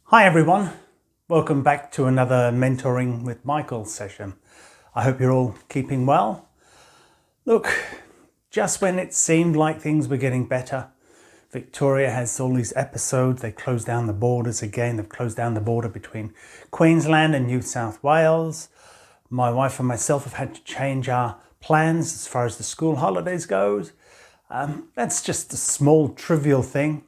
Hi everyone, welcome back to another Mentoring with Michael session. I hope you're all keeping well. Look, just when it seemed like things were getting better, Victoria has all these episodes. They closed down the borders again. They've closed down the border between Queensland and New South Wales. My wife and myself have had to change our plans as far as the school holidays goes. That's just a small trivial thing.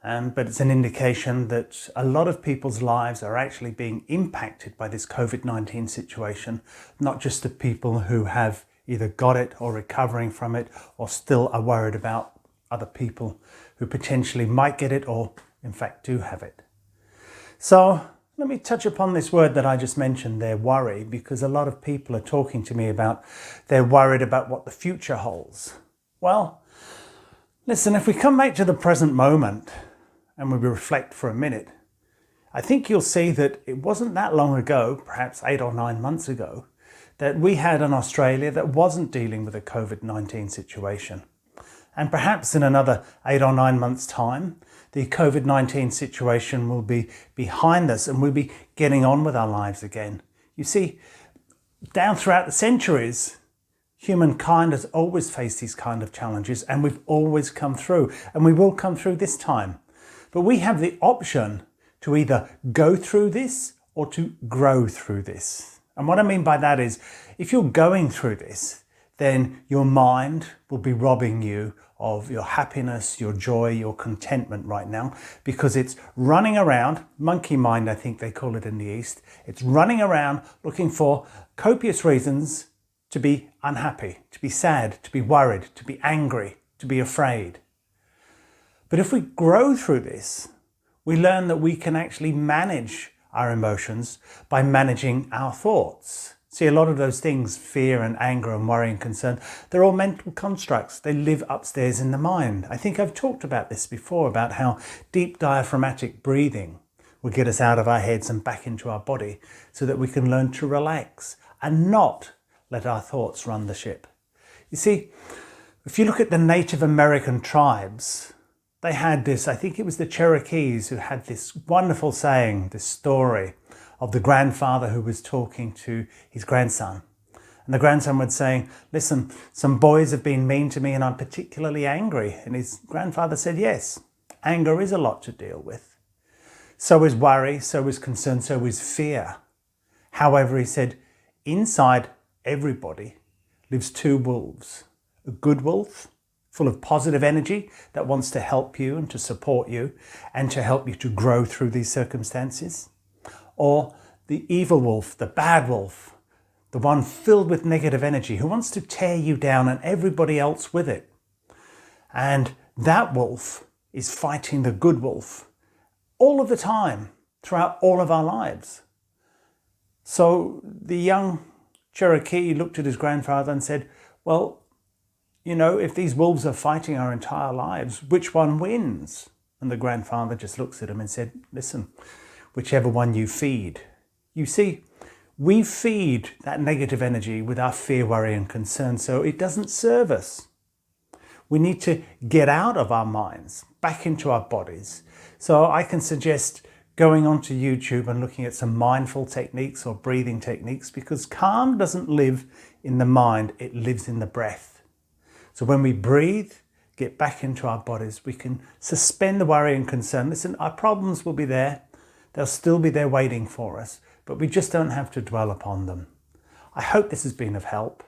But it's an indication that a lot of people's lives are actually being impacted by this COVID-19 situation, not just the people who have either got it or recovering from it or still are worried about other people who potentially might get it or in fact do have it. So let me touch upon this word that I just mentioned there, worry, because a lot of people are talking to me about they're worried about what the future holds. Well, listen, if we come back to the present moment, and we reflect for a minute, I think you'll see that it wasn't that long ago, perhaps 8 or 9 months ago, that we had an Australia that wasn't dealing with a COVID-19 situation. And perhaps in another 8 or 9 months' time, the COVID-19 situation will be behind us and we'll be getting on with our lives again. You see, down throughout the centuries, humankind has always faced these kind of challenges and we've always come through, and we will come through this time. But we have the option to either go through this or to grow through this. And what I mean by that is, if you're going through this, then your mind will be robbing you of your happiness, your joy, your contentment right now, because it's running around, monkey mind I think they call it in the East, it's running around looking for copious reasons to be unhappy, to be sad, to be worried, to be angry, to be afraid. But if we grow through this, we learn that we can actually manage our emotions by managing our thoughts. See, a lot of those things, fear and anger and worry and concern, they're all mental constructs. They live upstairs in the mind. I think I've talked about this before, about how deep diaphragmatic breathing will get us out of our heads and back into our body so that we can learn to relax and not let our thoughts run the ship. You see, if you look at the Native American tribes, they had this, I think it was the Cherokees who had this wonderful saying, this story of the grandfather who was talking to his grandson. And the grandson was saying, listen, some boys have been mean to me and I'm particularly angry. And his grandfather said, yes, anger is a lot to deal with. So is worry, so is concern, so is fear. However, he said, inside everybody lives two wolves, a good wolf full of positive energy that wants to help you and to support you and to help you to grow through these circumstances. Or the evil wolf, the bad wolf, the one filled with negative energy who wants to tear you down and everybody else with it. And that wolf is fighting the good wolf all of the time throughout all of our lives. So the young Cherokee looked at his grandfather and said, well, you know, if these wolves are fighting our entire lives, which one wins? And the grandfather just looks at him and said, listen, whichever one you feed. You see, we feed that negative energy with our fear, worry and concern, so it doesn't serve us. We need to get out of our minds, back into our bodies. So I can suggest going onto YouTube and looking at some mindful techniques or breathing techniques, because calm doesn't live in the mind, it lives in the breath. So when we breathe, get back into our bodies, we can suspend the worry and concern. Listen, our problems will be there. They'll still be there waiting for us, but we just don't have to dwell upon them. I hope this has been of help.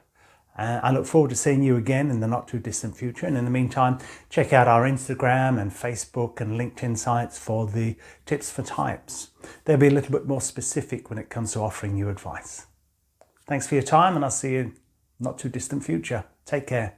I look forward to seeing you again in the not too distant future. And in the meantime, check out our Instagram and Facebook and LinkedIn sites for the tips for types. They'll be a little bit more specific when it comes to offering you advice. Thanks for your time, and I'll see you in the not too distant future. Take care.